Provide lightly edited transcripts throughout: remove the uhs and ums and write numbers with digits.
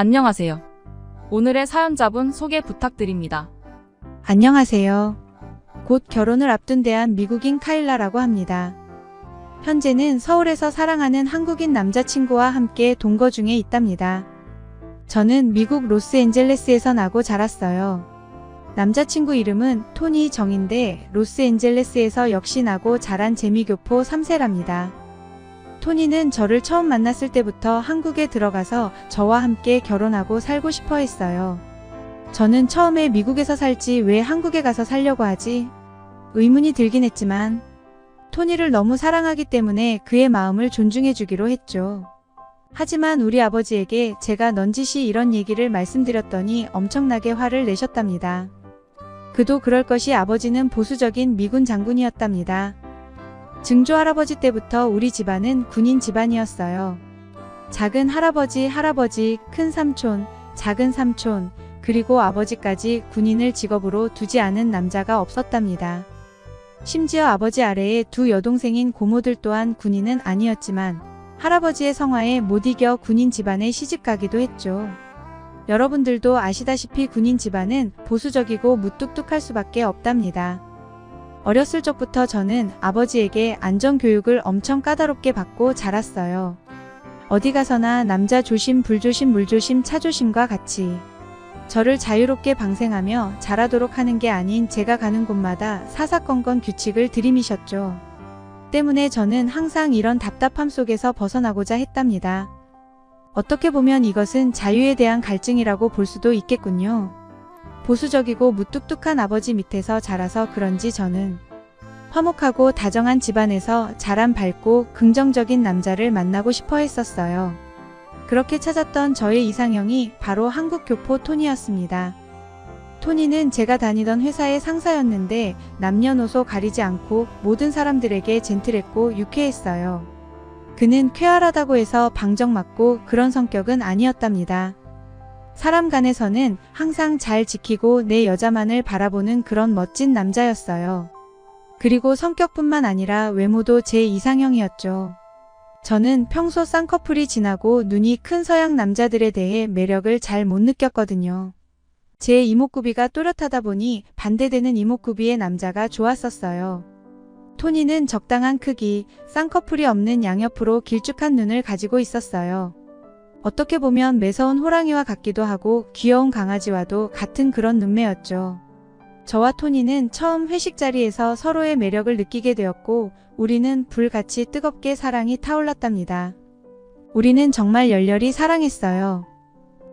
안녕하세요. 오늘의 사연자분 소개 부탁드립니다. 안녕하세요. 곧 결혼을 앞둔 대한 미국인 카일라라고 합니다. 현재는 서울에서 사랑하는 한국인 남자친구와 함께 동거 중에 있답니다. 저는 미국 로스앤젤레스에서 나고 자랐어요. 남자친구 이름은 토니 정인데 로스앤젤레스에서 역시 나고 자란 재미교포 3세랍니다. 토니는 저를 처음 만났을 때부터 한국에 들어가서 저와 함께 결혼하고 살고 싶어 했어요. 저는 처음에 미국에서 살지 왜 한국에 가서 살려고 하지? 의문이 들긴 했지만 토니를 너무 사랑하기 때문에 그의 마음을 존중해 주기로 했죠. 하지만 우리 아버지에게 제가 넌지시 이런 얘기를 말씀드렸더니 엄청나게 화를 내셨답니다. 그도 그럴 것이 아버지는 보수적인 미군 장군이었답니다. 증조 할아버지 때부터 우리 집안은 군인 집안이었어요. 작은 할아버지, 큰 삼촌, 작은 삼촌, 그리고 아버지까지 군인을 직업으로 두지 않은 남자가 없었답니다. 심지어 아버지 아래에 두 여동생인 고모들 또한 군인은 아니었지만 할아버지의 성화에 못 이겨 군인 집안에 시집가기도 했죠. 여러분들도 아시다시피 군인 집안은 보수적이고 무뚝뚝할 수밖에 없답니다. 어렸을 적부터 저는 아버지에게 안전교육을 엄청 까다롭게 받고 자랐어요. 어디 가서나 남자 조심, 불조심, 물조심, 차조심과 같이 저를 자유롭게 방생하며 자라도록 하는 게 아닌 제가 가는 곳마다 사사건건 규칙을 들이미셨죠. 때문에 저는 항상 이런 답답함 속에서 벗어나고자 했답니다. 어떻게 보면 이것은 자유에 대한 갈증이라고 볼 수도 있겠군요. 보수적이고 무뚝뚝한 아버지 밑에서 자라서 그런지 저는 화목하고 다정한 집안에서 자란 밝고 긍정적인 남자를 만나고 싶어 했었어요. 그렇게 찾았던 저의 이상형이 바로 한국 교포 토니였습니다. 토니는 제가 다니던 회사의 상사였는데 남녀노소 가리지 않고 모든 사람들에게 젠틀했고 유쾌했어요. 그는 쾌활하다고 해서 방정맞고 그런 성격은 아니었답니다. 사람 간에서는 항상 잘 지키고 내 여자만을 바라보는 그런 멋진 남자였어요. 그리고 성격뿐만 아니라 외모도 제 이상형이었죠. 저는 평소 쌍꺼풀이 진하고 눈이 큰 서양 남자들에 대해 매력을 잘 못 느꼈거든요. 제 이목구비가 또렷하다 보니 반대되는 이목구비의 남자가 좋았었어요. 토니는 적당한 크기, 쌍꺼풀이 없는 양옆으로 길쭉한 눈을 가지고 있었어요. 어떻게 보면 매서운 호랑이와 같기도 하고 귀여운 강아지와도 같은 그런 눈매였죠. 저와 토니는 처음 회식 자리에서 서로의 매력을 느끼게 되었고 우리는 불같이 뜨겁게 사랑이 타올랐답니다. 우리는 정말 열렬히 사랑했어요.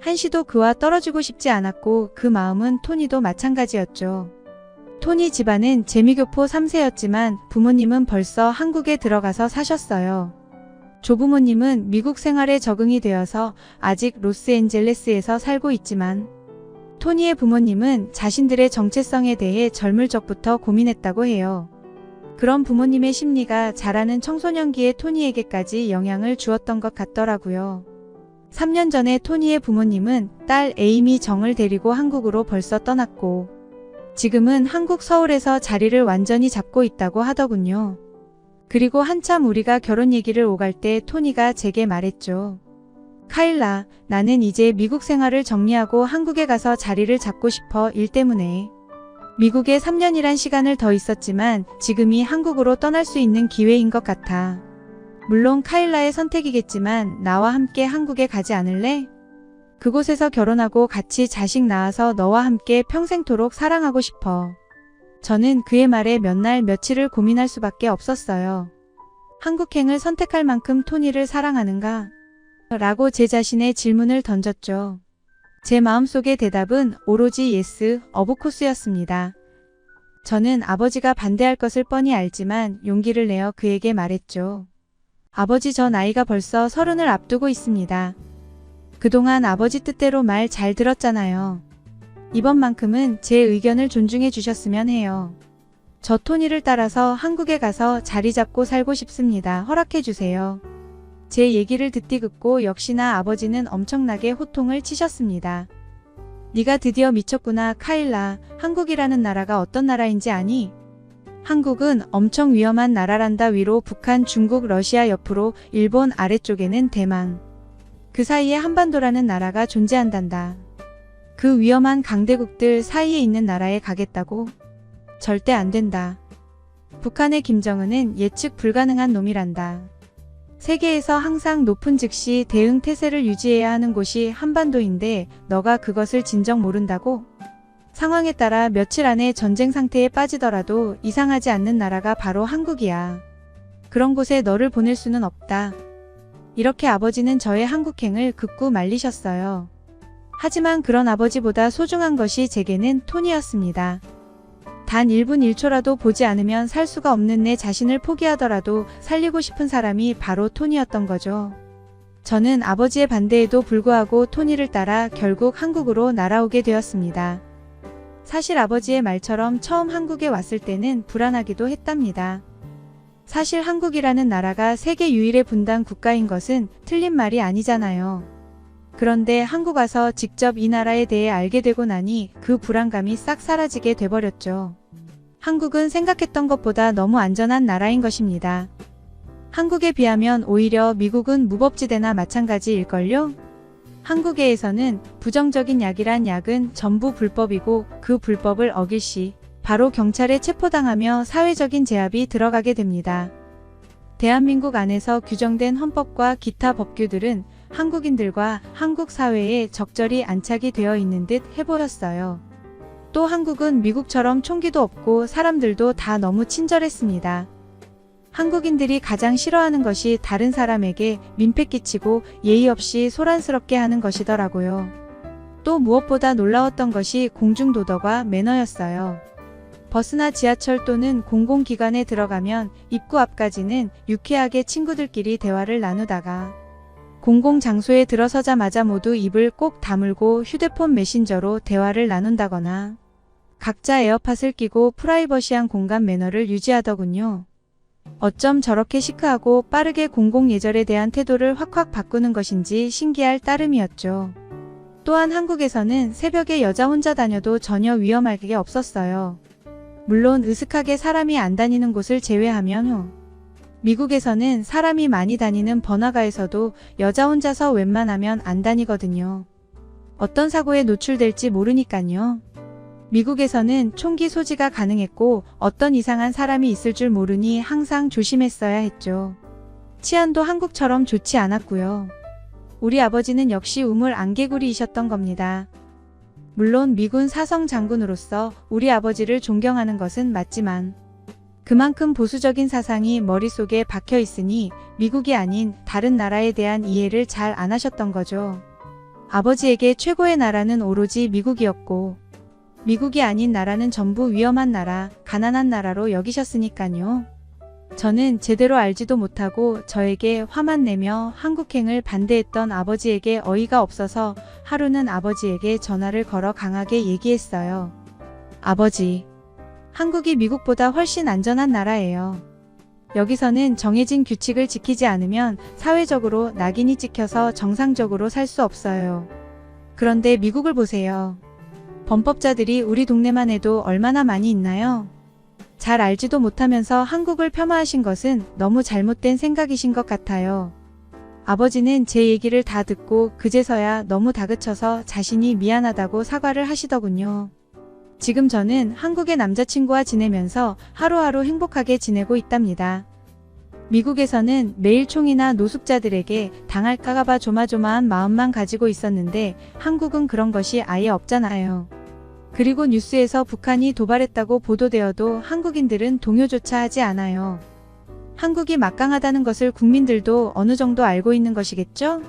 한시도 그와 떨어지고 싶지 않았고 그 마음은 토니도 마찬가지였죠. 토니 집안은 재미교포 3세였지만 부모님은 벌써 한국에 들어가서 사셨어요. 조부모님은 미국 생활에 적응이 되어서 아직 로스앤젤레스에서 살고 있지만 토니의 부모님은 자신들의 정체성에 대해 젊을 적부터 고민했다고 해요. 그런 부모님의 심리가 자라는 청소년기의 토니에게까지 영향을 주었던 것 같더라고요. 3년 전에 토니의 부모님은 딸 에이미 정을 데리고 한국으로 벌써 떠났고 지금은 한국 서울에서 자리를 완전히 잡고 있다고 하더군요. 그리고 한참 우리가 결혼 얘기를 오갈 때 토니가 제게 말했죠. 카일라, 나는 이제 미국 생활을 정리하고 한국에 가서 자리를 잡고 싶어. 일 때문에. 미국에 3년이란 시간을 더 있었지만 지금이 한국으로 떠날 수 있는 기회인 것 같아. 물론 카일라의 선택이겠지만 나와 함께 한국에 가지 않을래? 그곳에서 결혼하고 같이 자식 낳아서 너와 함께 평생토록 사랑하고 싶어. 저는 그의 말에 몇 날 며칠을 고민할 수밖에 없었어요. 한국행을 선택할 만큼 토니를 사랑하는가? 라고 제 자신의 질문을 던졌죠. 제 마음속의 대답은 오로지 예스, 오브코스였습니다. 저는 아버지가 반대할 것을 뻔히 알지만 용기를 내어 그에게 말했죠. 아버지, 저 나이가 벌써 30을 앞두고 있습니다. 그동안 아버지 뜻대로 말 잘 들었잖아요. 이번만큼은 제 의견을 존중해 주셨으면 해요. 저 토니를 따라서 한국에 가서 자리 잡고 살고 싶습니다. 허락해 주세요. 제 얘기를 듣디긋고 역시나 아버지는 엄청나게 호통을 치셨습니다. 네가 드디어 미쳤구나, 카일라. 한국이라는 나라가 어떤 나라인지 아니? 한국은 엄청 위험한 나라란다. 위로 북한, 중국, 러시아, 옆으로 일본, 아래쪽에는 대만. 그 사이에 한반도라는 나라가 존재한단다. 그 위험한 강대국들 사이에 있는 나라에 가겠다고? 절대 안 된다. 북한의 김정은은 예측 불가능한 놈이란다. 세계에서 항상 높은 즉시 대응 태세를 유지해야 하는 곳이 한반도인데 너가 그것을 진정 모른다고? 상황에 따라 며칠 안에 전쟁 상태에 빠지더라도 이상하지 않는 나라가 바로 한국이야. 그런 곳에 너를 보낼 수는 없다. 이렇게 아버지는 저의 한국행을 극구 말리셨어요. 하지만 그런 아버지보다 소중한 것이 제게는 톤이었습니다. 단 1분 1초라도 보지 않으면 살 수가 없는 내 자신을 포기하더라도 살리고 싶은 사람이 바로 톤이었던 거죠. 저는 아버지의 반대에도 불구하고 톤이를 따라 결국 한국으로 날아오게 되었습니다. 사실 아버지의 말처럼 처음 한국에 왔을 때는 불안하기도 했답니다. 사실 한국이라는 나라가 세계 유일의 분단 국가인 것은 틀린 말이 아니잖아요. 그런데 한국 와서 직접 이 나라에 대해 알게 되고 나니 그 불안감이 싹 사라지게 돼버렸죠. 한국은 생각했던 것보다 너무 안전한 나라인 것입니다. 한국에 비하면 오히려 미국은 무법지대나 마찬가지일걸요? 한국에서는 부정적인 약이란 약은 전부 불법이고 그 불법을 어길 시 바로 경찰에 체포당하며 사회적인 제압이 들어가게 됩니다. 대한민국 안에서 규정된 헌법과 기타 법규들은 한국인들과 한국 사회에 적절히 안착이 되어 있는 듯 해보였어요. 또 한국은 미국처럼 총기도 없고 사람들도 다 너무 친절했습니다. 한국인들이 가장 싫어하는 것이 다른 사람에게 민폐 끼치고 예의 없이 소란스럽게 하는 것이더라고요. 또 무엇보다 놀라웠던 것이 공중도덕과 매너였어요. 버스나 지하철 또는 공공기관에 들어가면 입구 앞까지는 유쾌하게 친구들끼리 대화를 나누다가 공공장소에 들어서자마자 모두 입을 꼭 다물고 휴대폰 메신저로 대화를 나눈다거나 각자 에어팟을 끼고 프라이버시한 공간 매너를 유지하더군요. 어쩜 저렇게 시크하고 빠르게 공공예절에 대한 태도를 확확 바꾸는 것인지 신기할 따름이었죠. 또한 한국에서는 새벽에 여자 혼자 다녀도 전혀 위험할 게 없었어요. 물론 으슥하게 사람이 안 다니는 곳을 제외하면 미국에서는 사람이 많이 다니는 번화가에서도 여자 혼자서 웬만하면 안 다니거든요. 어떤 사고에 노출될지 모르니깐요. 미국에서는 총기 소지가 가능했고 어떤 이상한 사람이 있을 줄 모르니 항상 조심했어야 했죠. 치안도 한국처럼 좋지 않았고요. 우리 아버지는 역시 우물 안개구리이셨던 겁니다. 물론 미군 사성 장군으로서 우리 아버지를 존경하는 것은 맞지만 그만큼 보수적인 사상이 머릿속에 박혀 있으니 미국이 아닌 다른 나라에 대한 이해를 잘 안 하셨던 거죠. 아버지에게 최고의 나라는 오로지 미국이었고 미국이 아닌 나라는 전부 위험한 나라, 가난한 나라로 여기셨으니까요. 저는 제대로 알지도 못하고 저에게 화만 내며 한국행을 반대했던 아버지에게 어이가 없어서 하루는 아버지에게 전화를 걸어 강하게 얘기했어요. 아버지, 한국이 미국보다 훨씬 안전한 나라예요. 여기서는 정해진 규칙을 지키지 않으면 사회적으로 낙인이 찍혀서 정상적으로 살 수 없어요. 그런데 미국을 보세요. 범법자들이 우리 동네만 해도 얼마나 많이 있나요? 잘 알지도 못하면서 한국을 폄하하신 것은 너무 잘못된 생각이신 것 같아요. 아버지는 제 얘기를 다 듣고 그제서야 너무 다그쳐서 자신이 미안하다고 사과를 하시더군요. 지금 저는 한국의 남자친구와 지내면서 하루하루 행복하게 지내고 있답니다. 미국에서는 매일 총이나 노숙자들에게 당할까봐 조마조마한 마음만 가지고 있었는데 한국은 그런 것이 아예 없잖아요. 그리고 뉴스에서 북한이 도발했다고 보도되어도 한국인들은 동요조차 하지 않아요. 한국이 막강하다는 것을 국민들도 어느 정도 알고 있는 것이겠죠?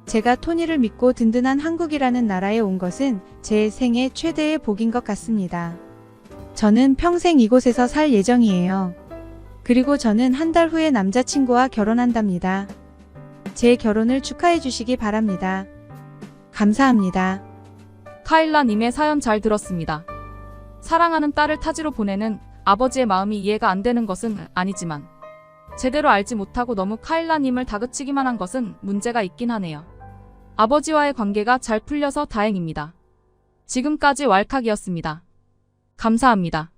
제가 토니를 믿고 든든한 한국이라는 나라에 온 것은 제 생애 최대의 복인 것 같습니다. 저는 평생 이곳에서 살 예정이에요. 그리고 저는 한 달 후에 남자친구와 결혼한답니다. 제 결혼을 축하해 주시기 바랍니다. 감사합니다. 카일라님의 사연 잘 들었습니다. 사랑하는 딸을 타지로 보내는 아버지의 마음이 이해가 안 되는 것은 아니지만 제대로 알지 못하고 너무 카일라님을 다그치기만 한 것은 문제가 있긴 하네요. 아버지와의 관계가 잘 풀려서 다행입니다. 지금까지 왈칵이었습니다. 감사합니다.